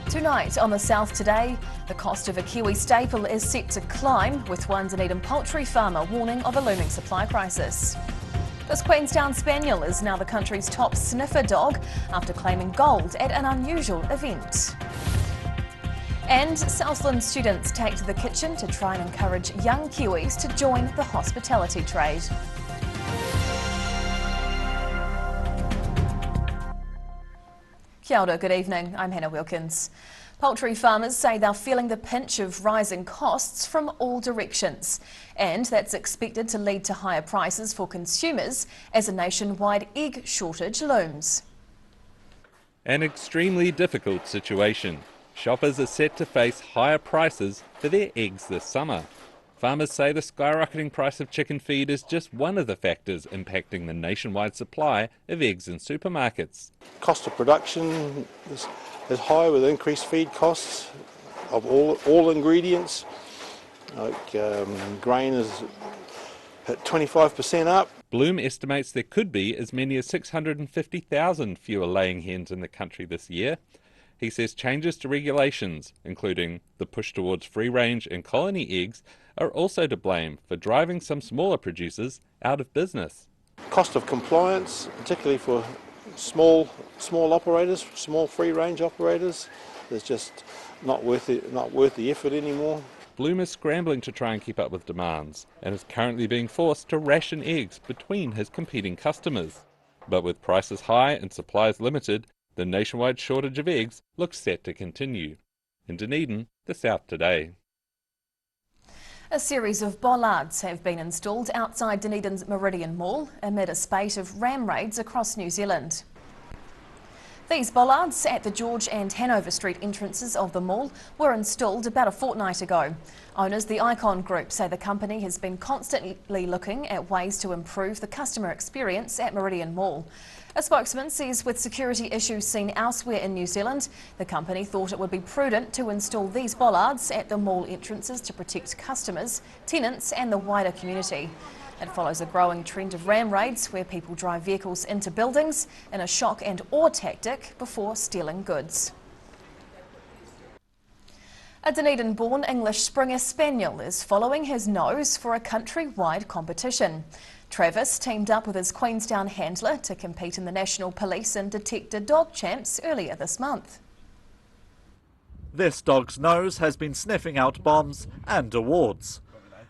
Tonight on the South Today, the cost of a Kiwi staple is set to climb, with one Dunedin poultry farmer warning of a looming supply crisis. This Queenstown Spaniel is now the country's top sniffer dog after claiming gold at an unusual event. And Southland students take to the kitchen to try and encourage young Kiwis to join the hospitality trade. Kia ora, good evening. I'm Hannah Wilkins. Poultry farmers say they're feeling the pinch of rising costs from all directions, and that's expected to lead to higher prices for consumers as a nationwide egg shortage looms. An extremely difficult situation. Shoppers are set to face higher prices for their eggs this summer. Farmers say the skyrocketing price of chicken feed is just one of the factors impacting the nationwide supply of eggs in supermarkets. Cost of production is high with increased feed costs of all ingredients. Like grain is at 25% up. Bloom estimates there could be as many as 650,000 fewer laying hens in the country this year. He says changes to regulations, including the push towards free-range and colony eggs, are also to blame for driving some smaller producers out of business. Cost of compliance, particularly for small operators, small free-range operators, is just not worth the effort anymore. Bloom is scrambling to try and keep up with demands and is currently being forced to ration eggs between his competing customers. But with prices high and supplies limited, the nationwide shortage of eggs looks set to continue. In Dunedin, the South Today. A series of bollards have been installed outside Dunedin's Meridian Mall amid a spate of ram raids across New Zealand. These bollards at the George and Hanover Street entrances of the mall were installed about a fortnight ago. Owners, the Icon Group, say the company has been constantly looking at ways to improve the customer experience at Meridian Mall. A spokesman says with security issues seen elsewhere in New Zealand, the company thought it would be prudent to install these bollards at the mall entrances to protect customers, tenants and the wider community. It follows a growing trend of ram raids where people drive vehicles into buildings in a shock and awe tactic before stealing goods. A Dunedin-born English Springer Spaniel is following his nose for a country-wide competition. Travis teamed up with his Queenstown handler to compete in the National Police and Detector Dog Champs earlier this month. This dog's nose has been sniffing out bombs and awards.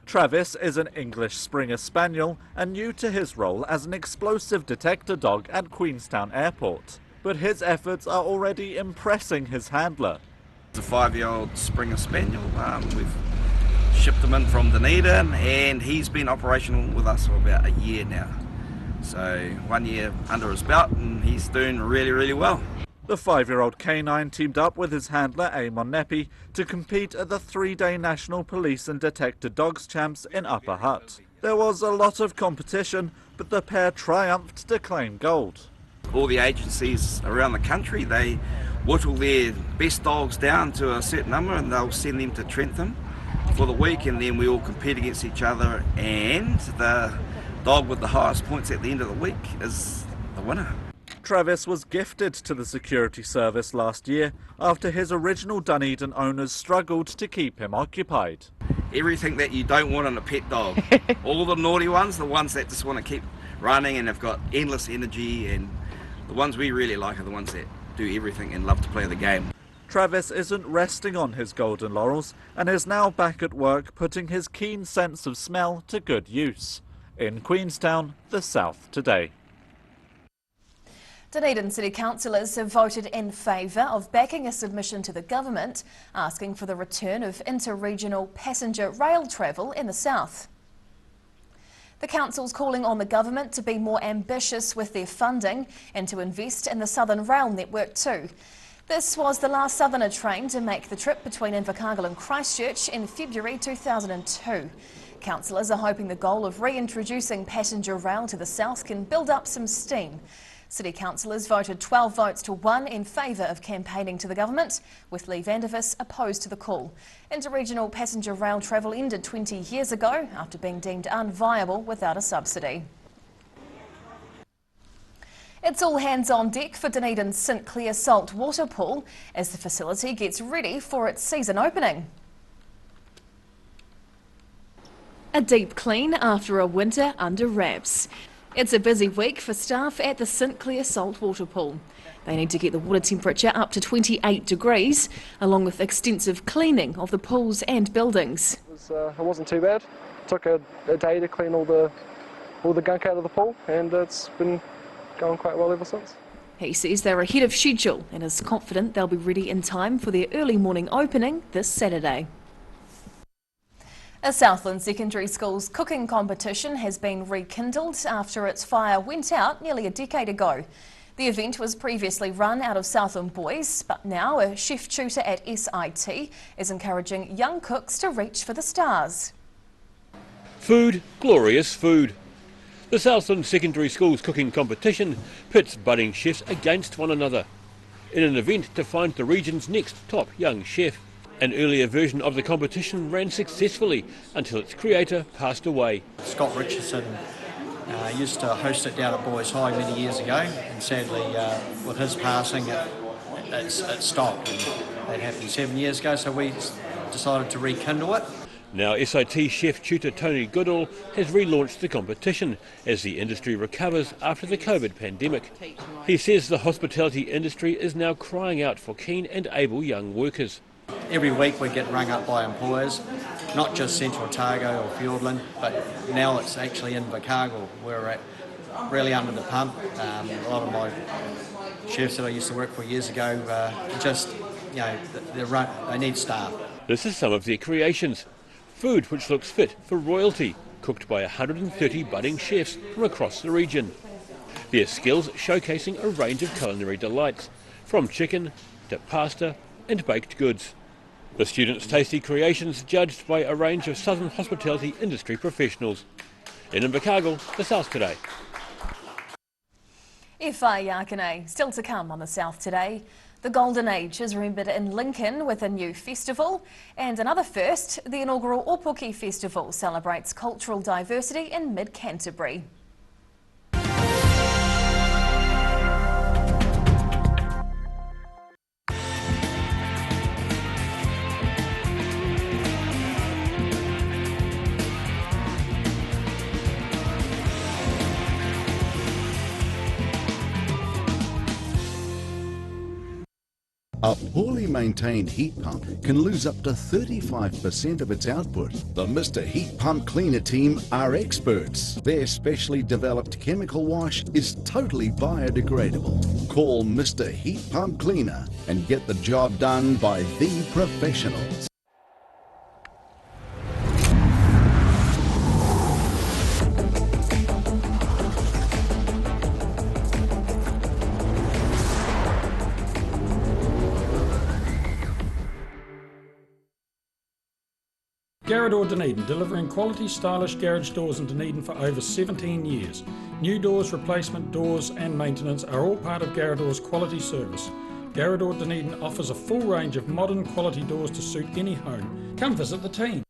Travis is an English Springer Spaniel and new to his role as an explosive detector dog at Queenstown Airport. But his efforts are already impressing his handler. It's a 5-year-old Springer Spaniel. We've shipped him in from Dunedin and he's been operational with us for about a year now. So 1 year under his belt and he's doing really well. The 5-year-old canine teamed up with his handler Amon Nepi to compete at the 3-day National Police and Detector Dogs Champs in Upper Hutt. There was a lot of competition, but the pair triumphed to claim gold. All the agencies around the country, they whittle their best dogs down to a certain number and they'll send them to Trentham for the week, and then we all compete against each other, and the dog with the highest points at the end of the week is the winner. Travis was gifted to the security service last year after his original Dunedin owners struggled to keep him occupied. Everything that you don't want in a pet dog. All the naughty ones, the ones that just want to keep running and have got endless energy, and the ones we really like are the ones that do everything and love to play the game. Travis isn't resting on his golden laurels and is now back at work putting his keen sense of smell to good use. In Queenstown, the South Today. Dunedin City Councillors have voted in favour of backing a submission to the government asking for the return of inter-regional passenger rail travel in the south. The council's calling on the government to be more ambitious with their funding and to invest in the Southern Rail network too. This was the last Southerner train to make the trip between Invercargill and Christchurch in February 2002. Councillors are hoping the goal of reintroducing passenger rail to the south can build up some steam. City councillors voted 12 votes to 1 in favour of campaigning to the government, with Lee Vandervis opposed to the call. Interregional passenger rail travel ended 20 years ago after being deemed unviable without a subsidy. It's all hands on deck for Dunedin's St Clair saltwater pool as the facility gets ready for its season opening. A deep clean after a winter under wraps. It's a busy week for staff at the St Clair saltwater pool. They need to get the water temperature up to 28 degrees, along with extensive cleaning of the pools and buildings. It wasn't too bad. It took a day to clean all the gunk out of the pool, and it's been going quite well ever since. He says they're ahead of schedule and is confident they'll be ready in time for their early morning opening this Saturday. A Southland Secondary School's cooking competition has been rekindled after its fire went out nearly a decade ago. The event was previously run out of Southland Boys, but now a chef tutor at SIT is encouraging young cooks to reach for the stars. Food, glorious food. The Southland Secondary School's cooking competition pits budding chefs against one another in an event to find the region's next top young chef. An earlier version of the competition ran successfully until its creator passed away. Scott Richardson used to host it down at Boys High many years ago, and sadly with his passing it stopped. And that happened 7 years ago, so we decided to rekindle it. Now SIT chef tutor Tony Goodall has relaunched the competition as the industry recovers after the COVID pandemic. He says the hospitality industry is now crying out for keen and able young workers. Every week we get rung up by employers, not just Central Otago or Fiordland, but now it's actually in Otago. We're really under the pump. A lot of my chefs that I used to work for years ago, they need staff. This is some of their creations. Food which looks fit for royalty, cooked by 130 budding chefs from across the region. Their skills showcasing a range of culinary delights, from chicken to pasta and baked goods. The students' tasty creations judged by a range of southern hospitality industry professionals. In Invercargill, the South Today. Whai Yakane, still to come on the South Today. The Golden Age is remembered in Lincoln with a new festival, and another first, the inaugural Opuki Festival celebrates cultural diversity in mid-Canterbury. A poorly maintained heat pump can lose up to 35% of its output. The Mr. Heat Pump Cleaner team are experts. Their specially developed chemical wash is totally biodegradable. Call Mr. Heat Pump Cleaner and get the job done by the professionals. Garage Door Dunedin, delivering quality stylish garage doors in Dunedin for over 17 years. New doors, replacement doors and maintenance are all part of Garage Door's quality service. Garage Door Dunedin offers a full range of modern quality doors to suit any home. Come visit the team.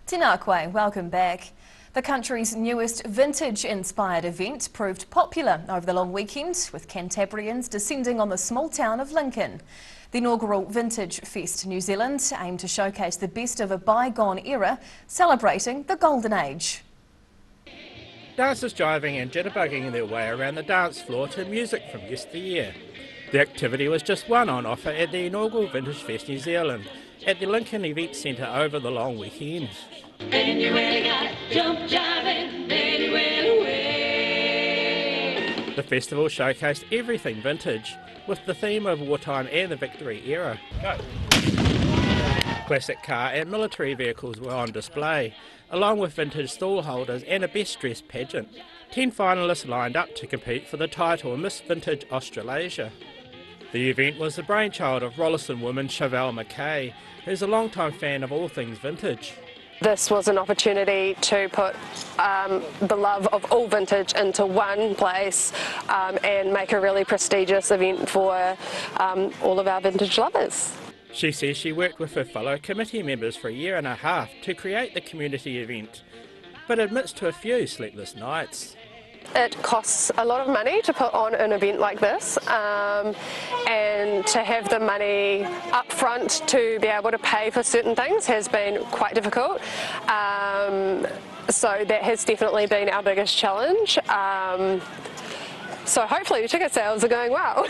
Tēnā koe, welcome back. The country's newest vintage-inspired event proved popular over the long weekend, with Cantabrians descending on the small town of Lincoln. The inaugural Vintage Fest New Zealand aimed to showcase the best of a bygone era, celebrating the Golden Age. Dancers jiving and jitterbugging their way around the dance floor to music from yesteryear. The activity was just one on offer at the inaugural Vintage Fest New Zealand at the Lincoln Event Centre over the long weekend. And you really gotta jump, jiving, then you went away. The festival showcased everything vintage, with the theme of wartime and the Victory era. Go. Classic car and military vehicles were on display, along with vintage stallholders and a best dressed pageant. 10 finalists lined up to compete for the title Miss Vintage Australasia. The event was the brainchild of Rolleston woman Chevelle McKay, who's a long-time fan of all things vintage. This was an opportunity to put the love of all vintage into one place and make a really prestigious event for all of our vintage lovers. She says she worked with her fellow committee members for a year and a half to create the community event, but admits to a few sleepless nights. It costs a lot of money to put on an event like this, and to have the money up front to be able to pay for certain things has been quite difficult. So that has definitely been our biggest challenge. So hopefully the ticket sales are going well.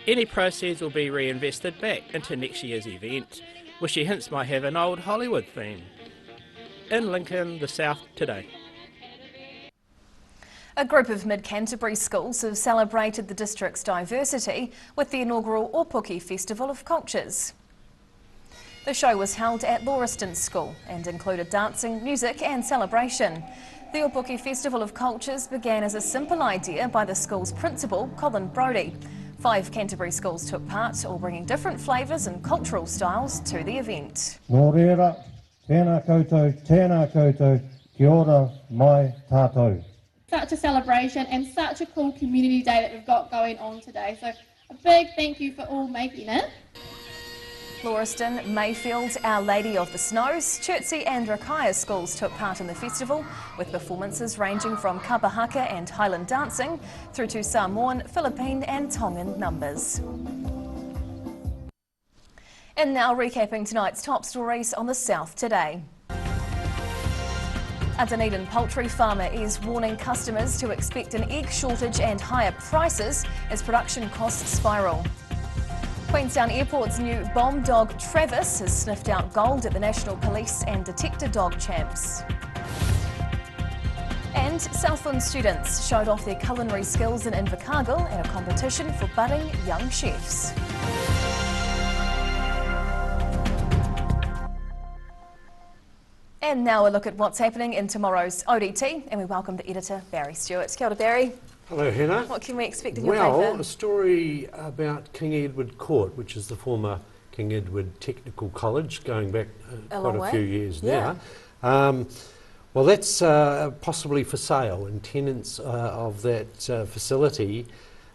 Any proceeds will be reinvested back into next year's event, which she hints might have an old Hollywood theme. In Lincoln, the South Today. A group of mid-Canterbury schools have celebrated the district's diversity with the inaugural Ōpuki Festival of Cultures. The show was held at Lauriston School and included dancing, music and celebration. The Ōpuki Festival of Cultures began as a simple idea by the school's principal, Colin Brodie. 5 Canterbury schools took part, all bringing different flavours and cultural styles to the event. Nō reira, tēnā koutou, kia ora mai tātou. Such a celebration and such a cool community day that we've got going on today. So a big thank you for all making it. Lauriston, Mayfield, Our Lady of the Snows, Chertsey and Rakaya schools took part in the festival, with performances ranging from kapahaka and Highland dancing through to Samoan, Philippine and Tongan numbers. And now recapping tonight's top stories on the South Today. A Dunedin poultry farmer is warning customers to expect an egg shortage and higher prices as production costs spiral. Queenstown Airport's new bomb dog Travis has sniffed out gold at the National Police and Detector Dog Champs. And Southland students showed off their culinary skills in Invercargill at a competition for budding young chefs. And now a look at what's happening in tomorrow's ODT, and we welcome the editor, Barry Stewart. Kia ora, Barry. Hello, Hannah. What can we expect in your paper? Well, a story about King Edward Court, which is the former King Edward Technical College, going back quite a few years now. Well, that's possibly for sale, and tenants of that facility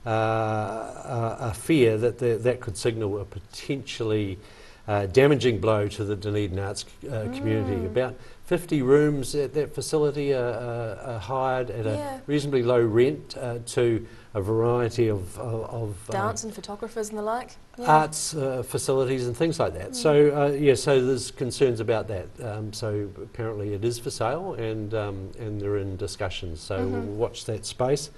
fear that that could signal a potentially damaging blow to the Dunedin arts community. About 50 rooms at that facility are hired at a reasonably low rent to a variety of dance and photographers and the like. Arts facilities and things like that. So so there's concerns about that. So apparently it is for sale, and they're in discussions. So we'll watch that space.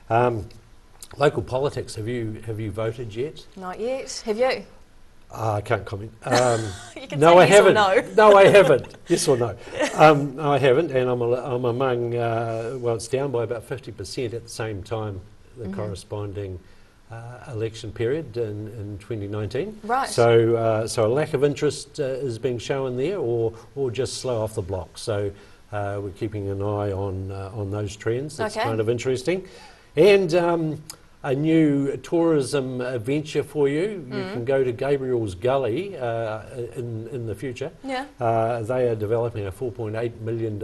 Local politics. Have you voted yet? Not yet. Have you? I can't comment. You can no, say I yes haven't. Or no, I haven't. Yes or no? No, I haven't, and I'm among. Well, it's down by about 50% at the same time the corresponding election period in 2019. Right. So, so a lack of interest is being shown there, or just slow off the block. So we're keeping an eye on those trends. That's kind of interesting, and. A new tourism venture for you. You can go to Gabriel's Gully in the future. Yeah. They are developing a $4.8 million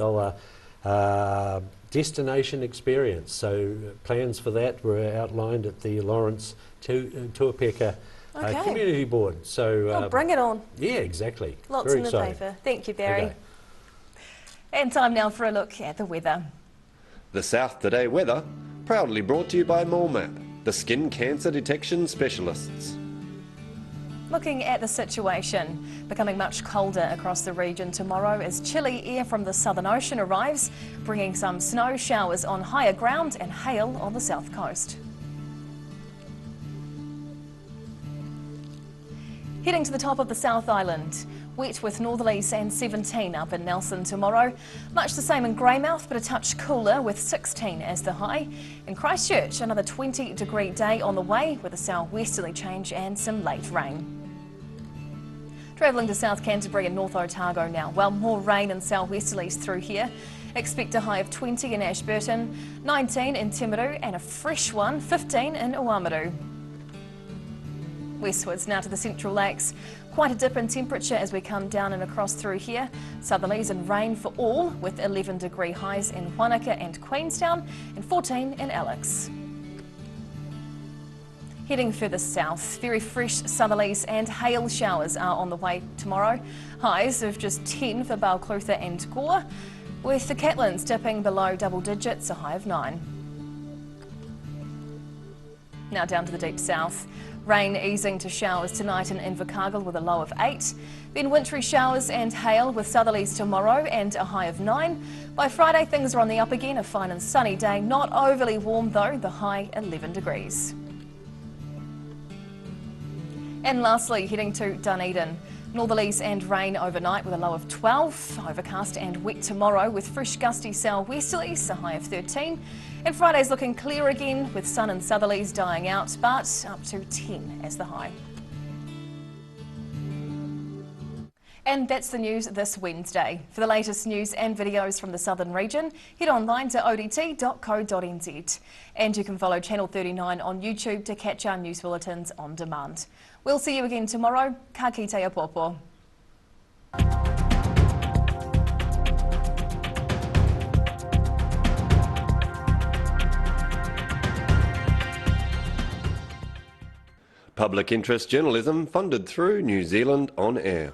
destination experience. So plans for that were outlined at the Lawrence Tuapeka Community Board. So bring it on. Yeah, exactly. Lots Very in the exciting. paper. Thank you, Barry. And time now for a look at the weather. The South Today weather, proudly brought to you by MallMap, the skin cancer detection specialists. Looking at the situation, becoming much colder across the region tomorrow as chilly air from the Southern Ocean arrives, bringing some snow showers on higher ground and hail on the south coast. Heading to the top of the South Island. Wet with northerlies and 17 up in Nelson tomorrow. Much the same in Greymouth, but a touch cooler with 16 as the high. In Christchurch, another 20-degree day on the way with a southwesterly change and some late rain. Travelling to South Canterbury and North Otago now. Well, more rain and southwesterlies through here. Expect a high of 20 in Ashburton, 19 in Timaru and a fresh one, 15 in Oamaru. Westwards now to the Central Lakes. Quite a dip in temperature as we come down and across through here. Southerlies and rain for all with 11-degree highs in Wanaka and Queenstown and 14 in Alex. Heading further south, very fresh southerlies and hail showers are on the way tomorrow. Highs of just 10 for Balclutha and Gore, with the Catlins dipping below double digits, a high of 9. Now down to the deep south. Rain easing to showers tonight in Invercargill with a low of 8. Then wintry showers and hail with southerlies tomorrow and a high of 9. By Friday things are on the up again, a fine and sunny day. Not overly warm though, the high 11 degrees. And lastly, heading to Dunedin. Northerlies and rain overnight with a low of 12. Overcast and wet tomorrow with fresh gusty southwesterlies, a high of 13. And Friday's looking clear again with sun and southerlies dying out, but up to 10 as the high. And that's the news this Wednesday. For the latest news and videos from the southern region, head online to odt.co.nz. And you can follow Channel 39 on YouTube to catch our news bulletins on demand. We'll see you again tomorrow. Ka kite a popo. Public interest journalism funded through New Zealand On Air.